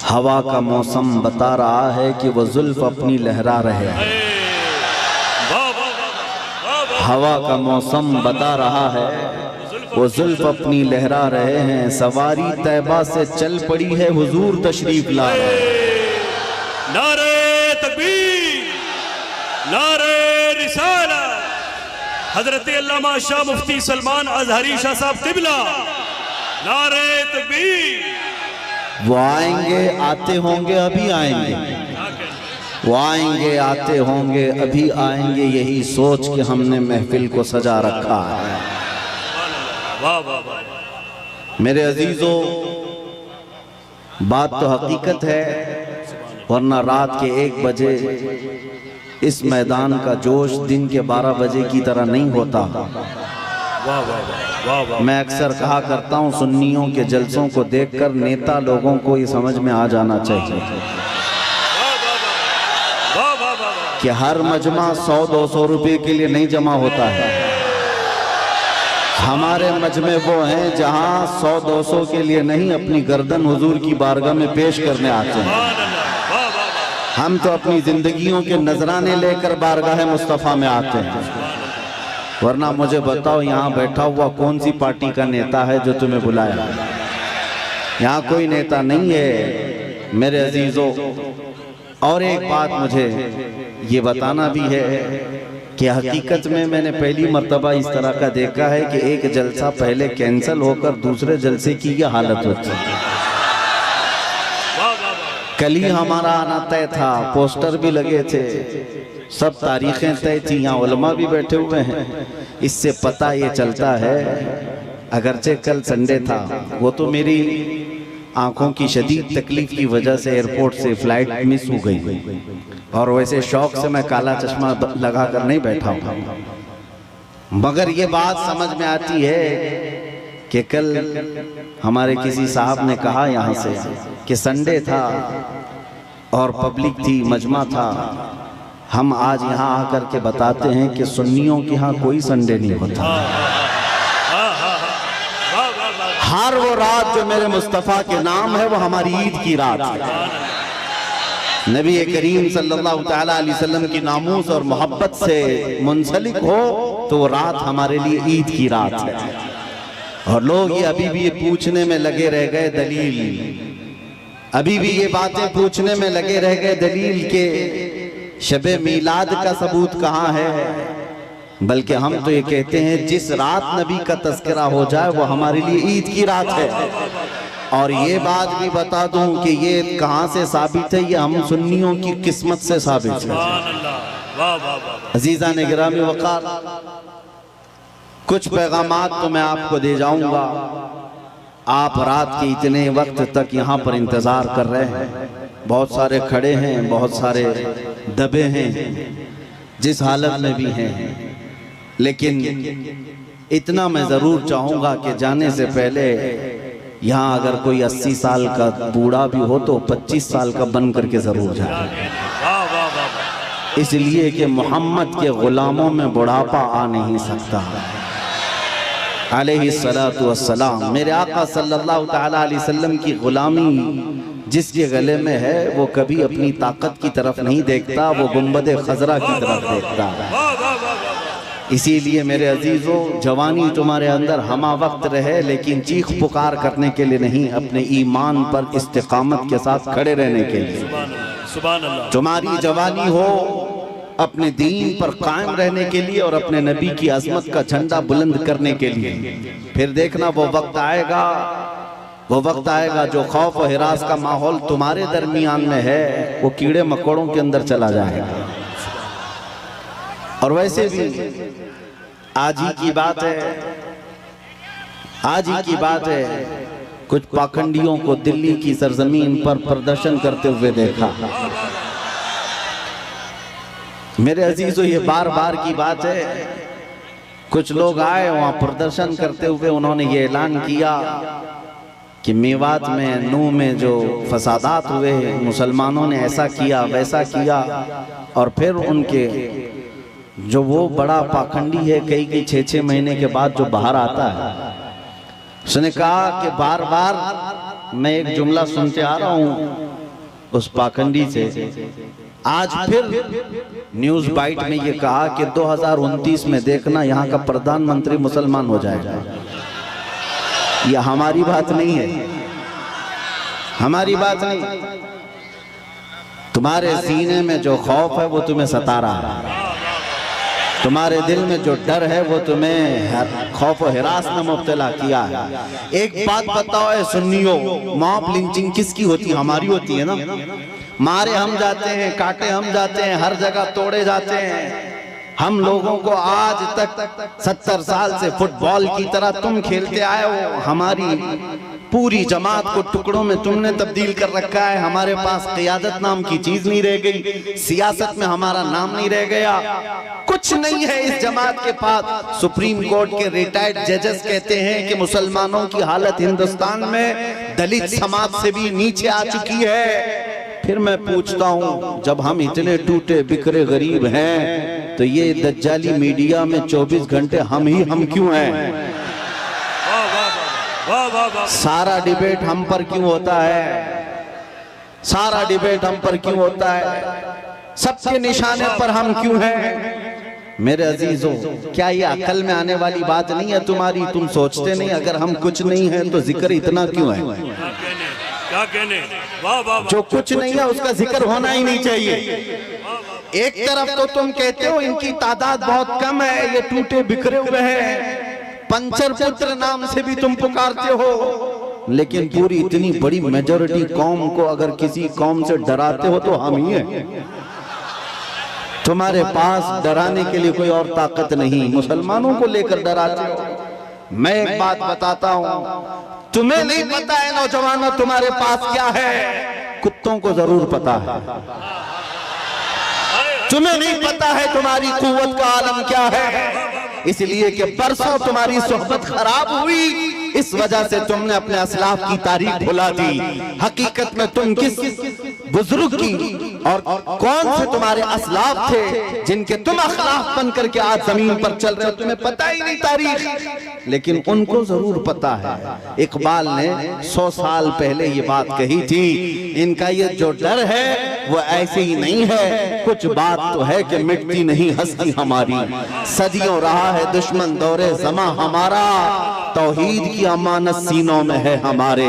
हवा का मौसम बता रहा है कि वो जुल्फ अपनी लहरा रहे हैं। हवा का मौसम बता रहा है वो जुल्फ अपनी लहरा रहे हैं। सवारी तैबा से चल पड़ी है, हुजूर तशरीफ ला रहे हैं। नारे तकबीर, नारे रिसालत, हजरत अल्लामा शाह मुफ्ती सलमान अजहरी शाह साहब क़िबला, नारे तकबीर। वो आएंगे, आते होंगे, अभी आएंगे। वो आएंगे, आते होंगे, अभी आएंगे। यही सोच के हमने महफिल को सजा रखा है। वाह वाह वाह। मेरे अजीजों, बात तो हकीकत है, वरना रात के 1 बजे इस मैदान का जोश दिन के 12 बजे की तरह नहीं होता। वाह वाह वाह वाह। मैं अक्सर कहा करता हूँ, सुन्नियों के जलसों को देखकर नेता लोगों को ये समझ में आ जाना चाहिए कि हर मजमा 100-200 रुपए के लिए नहीं जमा होता है। हमारे मजमे वो हैं जहाँ 100-200 के लिए नहीं, अपनी गर्दन हुजूर की बारगाह में पेश करने आते हैं। हम तो अपनी जिंदगियों के नजराने लेकर बारगाह मुस्तफ़ा में आते हैं। वरना मुझे बताओ, यहाँ बैठा हुआ कौन सी पार्टी का नेता है जो तुम्हें बुलाया? यहाँ कोई नेता नहीं है मेरे अजीजों। और एक बात मुझे ये बताना भी है कि हकीकत में मैंने पहली मर्तबा इस तरह का देखा है कि एक जलसा पहले कैंसिल होकर दूसरे जलसे की यह हालत होती है। कल ही हमारा आना तय था, पोस्टर भी लगे थे, सब तारीखें तय थी, यहाँ उलमा भी बैठे हुए हैं। इससे पता ये चलता है, अगरचे कल संडे था, वो तो मेरी आंखों की शदीद तकलीफ की वजह से एयरपोर्ट से फ्लाइट मिस हो गई, और वैसे शौक से मैं काला चश्मा लगा कर नहीं बैठा हूँ। मगर ये बात समझ में आती है कि कल हमारे किसी साहब ने कहा यहाँ से कि संडे था और पब्लिक थी, मजमा था। हम आज यहाँ आकर के बताते हैं कि सुन्नियों के यहाँ कोई संडे नहीं होता। हर वो रात जो मेरे मुस्तफ़ा के नाम है वो हमारी ईद की रात है। नबी करीम सल्लल्लाहु तआला अलैहि वसल्लम की नामूस और मोहब्बत से मुंसलिक हो तो वो रात हमारे लिए ईद की रात है। और लोग ये अभी भी ये पूछने में लगे रह गए दलील, अभी भी ये बातें पूछने में लगे रह गए दलील के शबे मीलाद का सबूत कहाँ है। बल्कि हम तो ये कहते हैं जिस रात नबी का तज़किरा हो जाए वो हमारे लिए ईद की रात है। और ये बात भी बता दूं कि ये कहाँ से साबित है, ये हम सुन्नियों की किस्मत से साबित है। अजीज़ान गिरामी वक़ार, कुछ पैगामात तो मैं आपको दे जाऊंगा। आप रात के इतने वक्त तक यहाँ पर इंतज़ार कर रहे हैं, बहुत सारे खड़े हैं, बहुत सारे दबे हैं, जिस हालत में भी हैं। लेकिन इतना मैं ज़रूर चाहूँगा कि जाने से पहले यहाँ अगर कोई 80 साल का बूढ़ा भी हो तो 25 साल का बन करके ज़रूर जाए, इसलिए कि मोहम्मद के ग़ुलामों में बुढ़ापा आ नहीं सकता। अलैहिस्सलातु वस्सलाम, मेरे आका सल्लल्लाहु तआला अलैहि वसल्लम की ग़ुलामी जिसके गले में है वो कभी अपनी ताकत की तरफ नहीं देखता, वो गुंबद खजरा की तरफ देखता है। इसीलिए मेरे अजीज़ों, जवानी तुम्हारे अंदर हमा वक्त रहे, लेकिन चीख पुकार करने के लिए नहीं, अपने ईमान पर इस्तिकामत के साथ खड़े रहने के लिए। तुम्हारी जवानी हो अपने दीन पर कायम रहने के लिए और अपने नबी की अज़मत का झंडा बुलंद करने के लिए। फिर देखना वो वक्त आएगा, वो वक्त आएगा जो खौफ और हिरास का माहौल तुम्हारे दरमियान में है वो कीड़े मकोड़ों के अंदर चला जाएगा। और वैसे भी आज ही की बात है, आज ही की बात है, कुछ पाखंडियों को दिल्ली की सरजमीन पर प्रदर्शन करते हुए देखा। मेरे अजीजों, ये बार बार की बात है, कुछ लोग आए वहाँ प्रदर्शन करते हुए, उन्होंने ये ऐलान किया कि मेवात में, नूह में जो फसादात हुए, मुसलमानों ने ऐसा किया वैसा किया। और फिर उनके जो वो बड़ा पाखंडी है, कई 6-6 महीने के बाद जो बाहर आता है, उसने कहा कि बार बार मैं एक जुमला सुनते आ रहा हूँ उस पाखंडी से आज फिर न्यूज बाइट में ये कहा कि 2029 में देखना यहाँ का प्रधानमंत्री मुसलमान हो जाएगा। यह हमारी बात नहीं है, हमारी बात नहीं। तुम्हारे सीने में जो खौफ है वो तुम्हें सता रहा है, तुम्हारे दिल में जो डर है वो तुम्हें खौफ और हिरास में मुब्तला किया है। एक बात बताओ है सुन्नियों, मॉब लिंचिंग किसकी होती है? हमारी होती है ना। मारे हम जाते हैं, काटे हम जाते हैं, हर जगह तोड़े जाते हैं। हम लोगों को आज तक 70 साल से फुटबॉल की तरह तुम खेलते आए हो। हमारी पूरी जमात को टुकड़ों में तुमने तब्दील कर रखा है। हमारे पास क़ियादत नाम की चीज नहीं रह गई, सियासत में हमारा नाम नहीं रह गया, कुछ नहीं है इस जमात के पास। सुप्रीम कोर्ट के रिटायर्ड जजेस कहते हैं कि मुसलमानों की हालत हिंदुस्तान में दलित समाज से भी नीचे आ चुकी है। फिर मैं पूछता हूँ, जब हम इतने टूटे बिखरे गरीब हैं तो ये दज्जाली मीडिया में 24 घंटे हम क्यों हैं? सारा डिबेट हम पर क्यों होता है? सारा डिबेट हम पर क्यों होता है? सबके निशाने पर हम क्यों हैं? मेरे अजीजों, क्या ये अकल में आने वाली बात नहीं है तुम्हारी? तुम सोचते नहीं अगर हम कुछ नहीं है तो जिक्र इतना क्यों है? क्या कहने? वाह वाह। जो कुछ नहीं है उसका जिक्र होना ही नहीं चाहिए। एक तरफ तो तुम कहते हो इनकी तादाद बहुत कम है, ये टूटे बिखरे हुए हैं, पंचर पुत्र नाम से भी तुम पुकारते हो, लेकिन पूरी इतनी बड़ी मेजॉरिटी कौम को अगर किसी कौम से डराते हो तो हम ही हैं। तुम्हारे पास डराने के लिए कोई और ताकत नहीं, मुसलमानों को लेकर डराते हो। मैं एक बात बताता हूं, तुम्हें नहीं पता है नौजवानों तुम्हारे पास क्या है, कुत्तों को जरूर पता है। तुम्हें नहीं पता है तुम्हारी कुव्वत का आलम क्या है, इसलिए कि परसों तुम्हारी सोहबत खराब हुई, इस वजह से तुमने अपने असलाफ की तारीख भुला दी। हकीकत में तुम किस बुजुर्ग की और कौन से तुम्हारे असलाफ थे जिनके तुम अखलाफ बन करके आज जमीन पर चल रहे हो, तुम्हें पता ही नहीं तारीख, लेकिन उनको जरूर पता है। इकबाल ने 100 साल पहले ये बात कही थी, इनका ये जो डर है वो ऐसे ही नहीं है, कुछ बात तो है कि मिटती नहीं हस्ती हमारी। सदियों रहा है दुश्मन दौरे जमा हमारा, तौहीद की अमानत सीनों में है हमारे,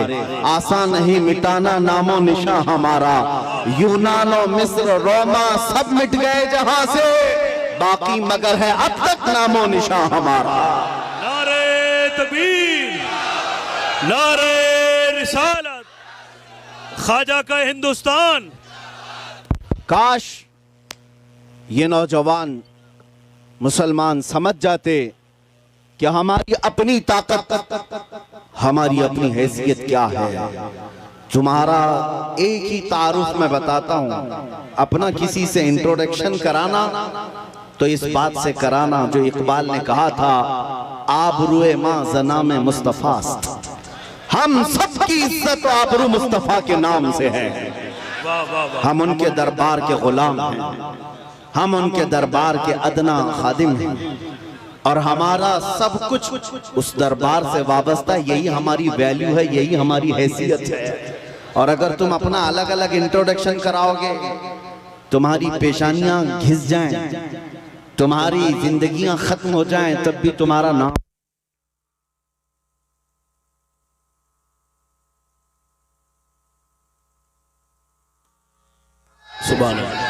आसान नहीं मिटाना नामो निशा हमारा। यूनानो मिस्र रोमा सब मिट गए जहां से, बाकी मगर है अब तक नामो निशा हमारा। नारे तकबीर, नारे रिसालत, ख्वाजा का हिंदुस्तान। काश ये नौजवान मुसलमान समझ जाते कि हमारी अपनी ताकत, हमारी अपनी हैसियत क्या है। तुम्हारा एक ही तारुफ में बताता हूं, अपना किसी से इंट्रोडक्शन कराना तो इस बात से कराना जो इकबाल ने कहा था, आबरूए मां जना में मुस्तफास्त। हम सबकी इज्जत आबरू मुस्तफा के नाम से है। हम उनके दरबार के गुलाम हैं, हम उनके दरबार के अदना खादिम हैं, और हमारा सब कुछ उस दरबार से वाबस्ता। यही हमारी वैल्यू है, यही हमारी हैसियत है। और अगर तुम अपना अलग अलग इंट्रोडक्शन कराओगे, तुम्हारी पेशानियां घिस जाएं, तुम्हारी जिंदगियां खत्म हो जाएं, तब भी तुम्हारा नाम सुभान अल्लाह।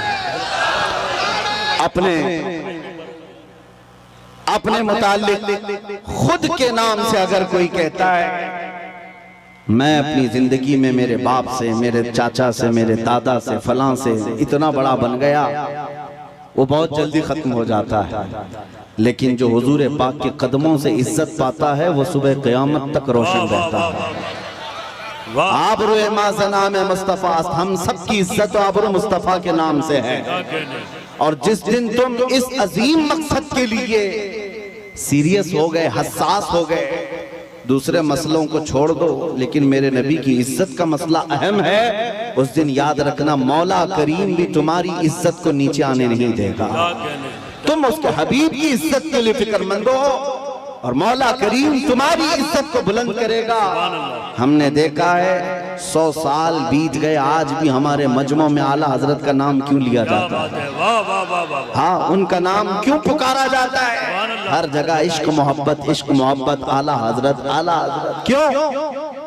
अपने मुताल्लिक खुद के नाम से अगर कोई कहता है मैं अपनी जिंदगी में मेरे बाप से, मेरे चाचा से, मेरे दादा से, फलां से इतना बड़ा बन गया, वो बहुत जल्दी खत्म हो जाता है। लेकिन जो हुजूर पाक के कदमों से इज्जत पाता है वो सुबह क़यामत तक रोशन रहता है। आबरू माज़ना में मुस्तफ़ा, हम सबकी इज्जत आबरू मुस्तफ़ा के नाम से है। और जिस दिन तुम इस अजीम मकसद के लिए सीरियस हो गए, हसास हो गए, दूसरे मसलों को छोड़ दो, लेकिन मेरे नबी की इज्जत का मसला अहम है, उस दिन याद रखना मौला करीम भी तुम्हारी इज्जत को नीचे आने नहीं देगा। तुम उसके हबीब की इज्जत के लिए फिक्रमंद हो, और मौला करीम तुम्हारी इज्जत को बुलंद करेगा। हमने देखा है 100 साल बीत गए, आज भी हमारे मजमों में आला हजरत का नाम क्यों लिया जाता है? वाह वाह वाह वाह। हाँ, उनका नाम क्यों पुकारा जाता है? हर जगह इश्क मोहब्बत, आला हजरत, आला हजरत। क्यों?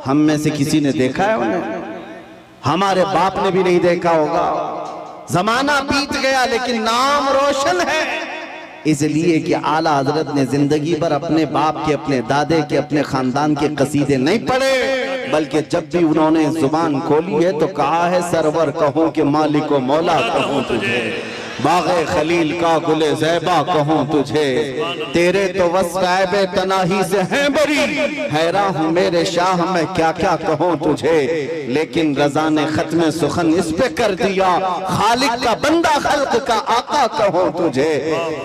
हम में से किसी ने देखा है उन्हें? हमारे बाप ने भी नहीं देखा होगा। जमाना बीत गया लेकिन नाम रोशन है, इसलिए कि आला हजरत ने जिंदगी भर अपने बाप के, अपने दादे के, अपने खानदान के कसीदे नहीं पढ़े, बल्कि जब भी उन्होंने जुबान खोली है तो कहा है सरवर कहूं कि मालिक व मौला कहूं तुझे, बाग़े खलील का गुले ज़ैबा कहूं तुझे, तेरे तो वस्फ़ तनाही से हैं बरी, हैरान हूँ मेरे शाह मैं क्या क्या कहूं तुझे, लेकिन रज़ा ने खत्म सुखन इस पे कर दिया, खालिक का बंदा खल्क का आका कहूं तुझे।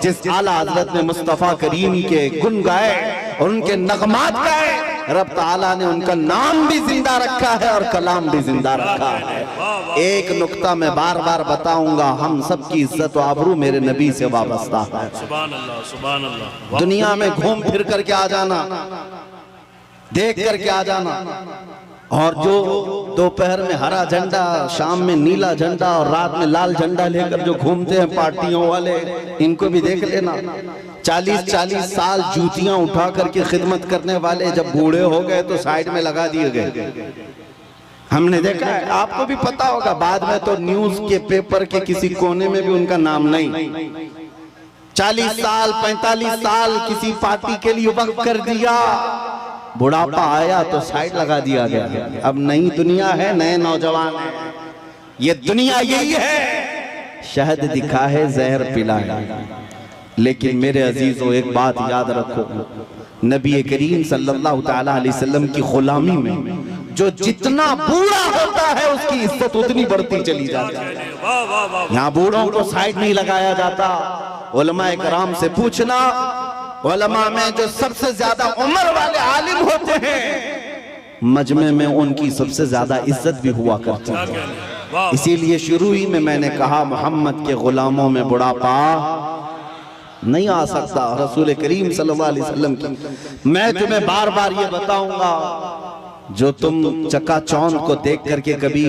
जिस आला हज़रत ने मुस्तफ़ा करीम के गुन गाए और उनके नगमात गाए, रब ताला ने उनका नाम भी जिंदा रखा है और कलाम भी जिंदा रखा है। एक नुक्ता मैं बार बार बताऊंगा, हम सब की इज्जत और आबरू मेरे नबी से वाबस्ता है। सुभान अल्लाह, सुभान अल्लाह। दुनिया में घूम फिर करके आ जाना, देख करके आ जाना, और जो दोपहर में हरा झंडा, शाम में नीला झंडा और रात में लाल झंडा लेकर जो घूमते हैं पार्टियों वाले, इनको भी देख लेना। 40-40 साल जूतियां उठा करके खिदमत करने वाले जब बूढ़े हो गए तो साइड में लगा दिए गए। हमने देखा है, आपको भी पता होगा। बाद में तो न्यूज के पेपर के किसी कोने में भी उनका नाम नहीं। 40 साल 45 साल किसी पार्टी के लिए वक्त कर दिया, बुढ़ापा आया तो साइड लगा दिया गया। अब नई दुनिया है, नए नौजवान है, ये दुनिया यही है। शहद दिखा है, जहर पिला है। लेकिन मेरे अजीजों, एक बात याद रखो, नबी करीम सल्लल्लाहु तआला अलैहि वसल्लम की गुलामी में जो जितना बूढ़ा होता है उसकी इज्जत उतनी बढ़ती चली जाती है। यहाँ बूढ़ों को साइड नहीं लगाया जाता। उलमा कराम से पूछना, उलमा में जो सबसे ज्यादा उम्र वाले आलिम होते हैं, मजमे में उनकी सबसे ज्यादा इज्जत भी हुआ करती है। इसीलिए शुरू ही में मैंने कहा, मोहम्मद के गुलामों में बुढ़ापा नहीं आ सकता। रसूल करीम सल्लल्लाहु अलैहि वसल्लम की मैं तुम्हें बार बार ये बताऊंगा, जो तुम चकाचौंध को देख करके कभी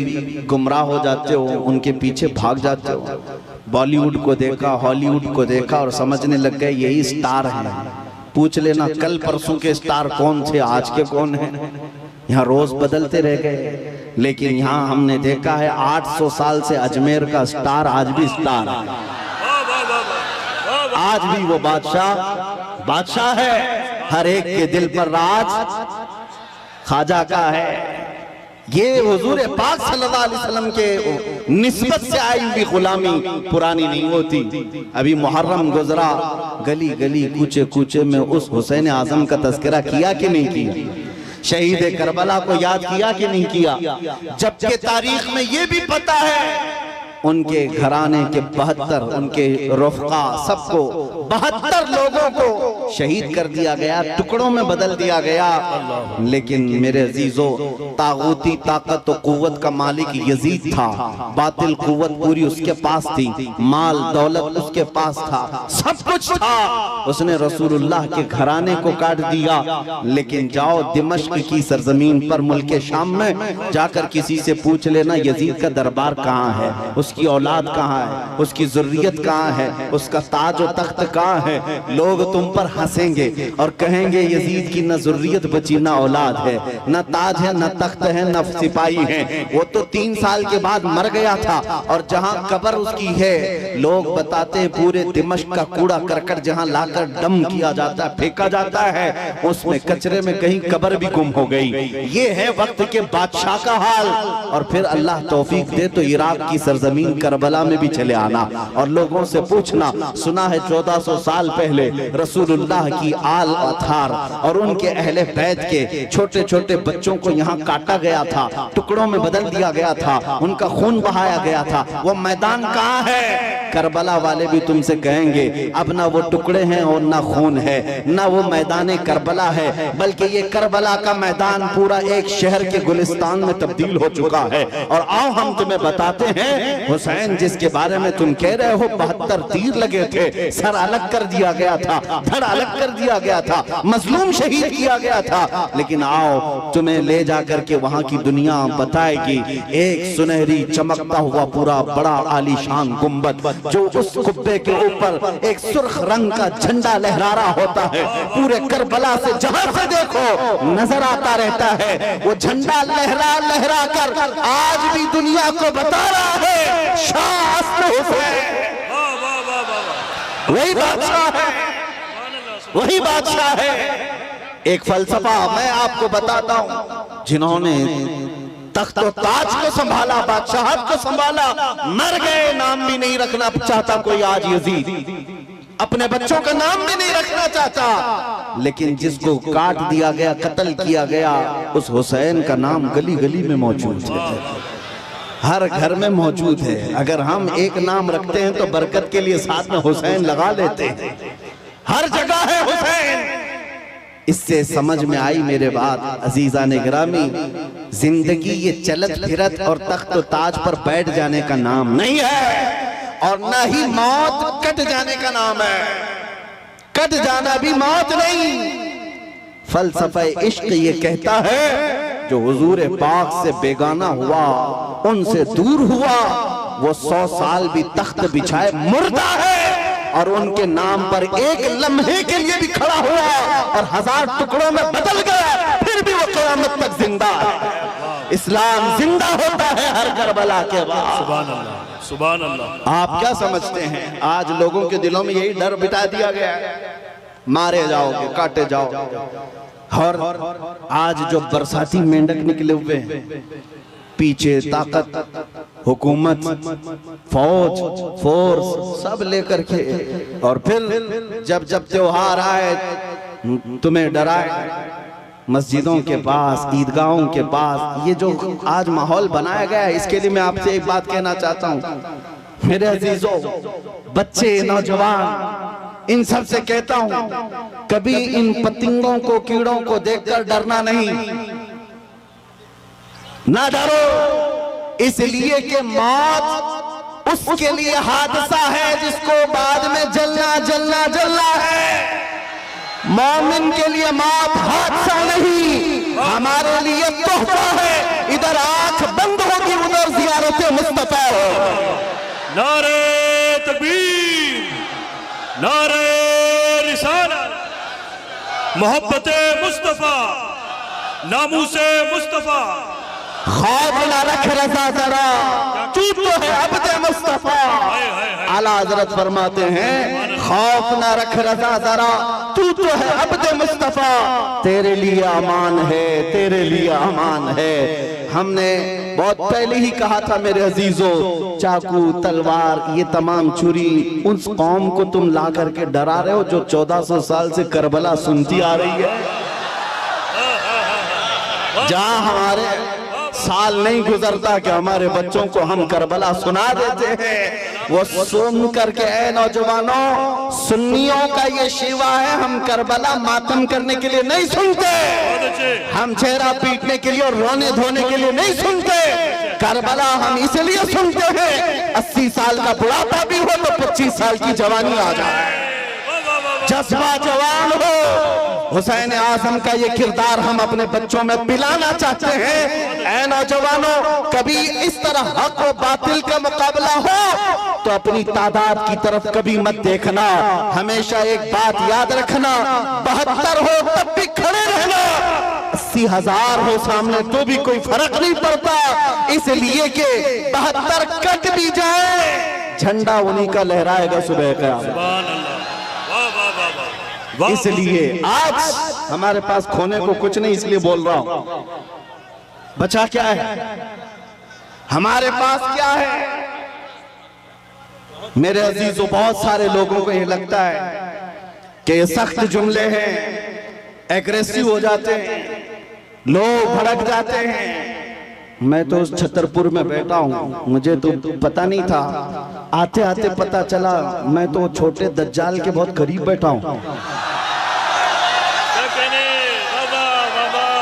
गुमराह हो जाते हो, उनके पीछे भाग जाते हो। बॉलीवुड को देखा, हॉलीवुड को देखा और समझने लग गए यही स्टार है। पूछ लेना कल परसों के स्टार कौन थे, आज के कौन हैं। यहाँ रोज बदलते रह गए। लेकिन यहाँ हमने देखा है 800 साल से अजमेर का स्टार आज भी स्टार है। आज भी वो बादशाह है, हर एक के दिल पर राज ख्वाजा का है। ये हुजूर पाक सल्लल्लाहु अलैहि वसल्लम के निस्बत से आई हुई गुलामी पुरानी नहीं होती। अभी मुहर्रम गुजरा, गली गली कूचे कूचे में उस हुसैन आजम का तज़किरा किया कि नहीं किया? शहीद करबला को याद किया कि नहीं किया? जबकि तारीख में ये भी पता है उनके घराने के 72, उनके रफ़क़ा सबको 72 लोगों को शहीद कर दिया गया, टुकड़ों में बदल दिया गया। लेकिन मेरे अजीजों, तागूती ताकत और कुव्वत का मालिक यजीद था, बातिल कुव्वत पूरी उसके पास थी, माल दौलत उसके पास था, सब कुछ था। उसने रसूलुल्लाह के घराने को काट दिया। लेकिन जाओ दिमश्क की सरजमीन पर, मुल्क शाम में जाकर किसी से पूछ लेना यजीद का दरबार कहाँ है, उसकी औलाद कहाँ है, उसकी ज़ुर्रियत कहाँ है, उसका ताज और तख्त कहाँ है। लोग तुम पर हंसेंगे और कहेंगे यजीद की न ज़ुर्रियत बची, न औलाद है, न ताज है, न तख्त है, न सिपाही है। वो तो 3 साल के बाद मर गया था। और जहाँ कब्र उसकी है, लोग बताते हैं पूरे दिमश्क का कूड़ा करकट जहाँ लाकर डम किया जाता है, फेंका जाता है, उसमें कचरे में कहीं कब्र भी गुम हो गई। ये है वक्त के बादशाह का हाल। और फिर अल्लाह तौफीक दे तो इराक की सरजमीन करबला में भी चले आना और लोगों से पूछना, सुना है 1400 साल पहले रसूलुल्लाह की आल अथार और उनके अहले बैत के छोटे छोटे बच्चों को यहाँ काटा गया था, टुकड़ों में बदल दिया गया था, उनका खून बहाया गया था। वो मैदान कहाँ है? करबला वाले भी तुमसे कहेंगे अब ना वो टुकड़े हैं और ना खून है, ना वो मैदान करबला है, बल्कि ये करबला का मैदान पूरा एक शहर के गुलिस्तान में तब्दील हो चुका है। और आओ हम तुम्हें बताते हैं, हुसैन जिसके बारे में तुम कह रहे हो 72 तीर लगे थे, सर अलग कर दिया गया था, धड़ अलग कर दिया गया था, मजलूम शहीद किया गया था, लेकिन आओ तुम्हें ले जाकर के वहां की दुनिया बताएगी एक सुनहरी चमकता हुआ पूरा बड़ा आलीशान गुंबद, जो उस कुब्बे के ऊपर एक सुर्ख रंग का झंडा लहरा रहा होता है, पूरे करबला से जहां से देखो नजर आता रहता है। वो झंडा लहरा लहरा कर आज भी दुनिया को बता रहा है शाह असल हुसैन वही बादशाह है, वही बादशाह है। एक फलसफा मैं आपको बताता हूं, जिन्होंने तख्त और ताज को संभाला, बादशाहत को संभाला, मर गए, नाम भी नहीं रखना चाहता कोई आज यजीद, अपने बच्चों का नाम भी नहीं रखना चाहता, लेकिन जिसको काट दिया गया, कत्ल किया गया, उस हुसैन का नाम गली गली में मौजूद है, हर घर में मौजूद है। अगर हम एक नाम रखते हैं तो बरकत के लिए साथ में हुसैन लगा लेते हैं, हर जगह है हुसैन। इससे समझ में आई मेरे बात अजीजा ने गिरामी, जिंदगी ये चलत फिरत और तख्त ताज पर बैठ जाने का नाम नहीं है, और न ही मौत कट जाने का नाम है, कट जाना भी मौत नहीं। फलसफा इश्क ये कहता है जो हुजूर पाक से बेगाना हुआ, उनसे दूर हुआ, वो 100 साल भी तख्त बिछाए मुर्दा है, और उनके नाम पर एक लम्हे के लिए भी खड़ा हुआ और 1000 टुकड़ों में बदल गया, फिर भी वो क़यामत तक जिंदा है। इस्लाम जिंदा होता है हर करबला के बाद। सुभान अल्लाह, सुभान अल्लाह। आप क्या समझते हैं आज लोगों के दिलों में यही डर बिठा दिया गया है, मारे जाओगे, काटे जाओ। और आज जो बरसाती मेंढक निकले हुए हैं, पीछे ताकत, हुकूमत, फौज, फोर्स सब लेकर के, और फिर जब जब त्योहार आए तुम्हें डराए, मस्जिदों के पास, ईदगाहों के पास, ये जो आज माहौल बनाया गया है, इसके लिए मैं आपसे एक बात कहना चाहता हूँ मेरे अजीजों, बच्चे, नौजवान, इन सब से कहता हूँ कभी इन पतंगों को, कीड़ों को देखकर डरना नहीं, ना डरो, इसलिए कि मौत उसके लिए हादसा है जिसको बाद में जलना जलना जलना है। मोमिन के लिए मौत हादसा नहीं, हमारे लिए तोहफा है। इधर आंख बंद होगी, उधर ज़ियारत मुस्तफा हो। नारे तकबीर, नारे रिसालत, मोहब्बते मुस्तफा, नामूसे मुस्तफा। खौफ ना रख रजा जरा, तू तो है अब्दे मुस्तफा। आला हजरत फरमाते हैं खौफ ना रख रजा जरा, तू तो है अब्दे मुस्तफा, तेरे लिए अमान है, तेरे लिए अमान है। हमने बहुत पहले ही कहा था मेरे अजीजों, चाकू, तलवार, ये तमाम छुरी उस कौम को तुम ला करके डरा रहे हो जो 1400 साल से करबला सुनती आ रही है, जहां हमारे साल नहीं गुजरता कि हमारे बच्चों को हम करबला सुना देते हैं। वो सुन करके, ऐ नौजवानों, सुन्नियों का ये शिवा है, हम करबला मातम करने के लिए नहीं सुनते, हम चेहरा पीटने के लिए और रोने धोने के लिए नहीं सुनते। करबला हम इसलिए सुनते हैं 80 साल का बुढ़ापा भी हो तो 25 साल की जवानी आ जाए, जज्बा जवान हो। हुसैन आजम का ये किरदार हम अपने बच्चों में पिलाना चाहते हैं। ऐ नौजवानों, कभी इस तरह हक और बातिल का मुकाबला हो तो अपनी तादाद की तरफ कभी मत देखना, हमेशा एक बात याद रखना, 72 हो तब भी खड़े रहना, 80,000 हो सामने तो भी कोई फर्क नहीं पड़ता, इसलिए कि 72 कट भी जाए झंडा उन्हीं का लहराएगा सुबह क़यामत। इसलिए आज हमारे पास खोने को कुछ नहीं, इसलिए बोल रहा हूं, बचा क्या है, हमारे पास क्या है। मेरे अजीजों, बहुत सारे लोगों को ये लगता है कि ये सख्त जुमले हैं, एग्रेसिव हो जाते हैं, लोग भड़क जाते हैं, मैं तो उस छतरपुर में बैठा हूँ, मुझे तो पता नहीं था, आते आते पता चला मैं तो छोटे दज्जाल के बहुत करीब बैठा हूँ,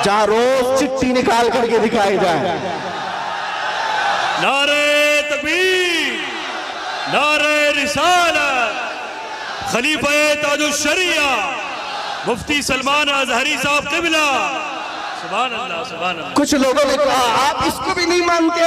जहाँ रोज चिट्ठी निकाल करके दिखाई जाए। नारे तकबीर, नारे रिसालत, खलीफा ताजुश शरिया मुफ्ती सलमान अजहरी साहब क़िबला। सुभान अल्लाह, सुभान अल्लाह। कुछ लोगों ने कहा आप इसको भी नहीं मानते।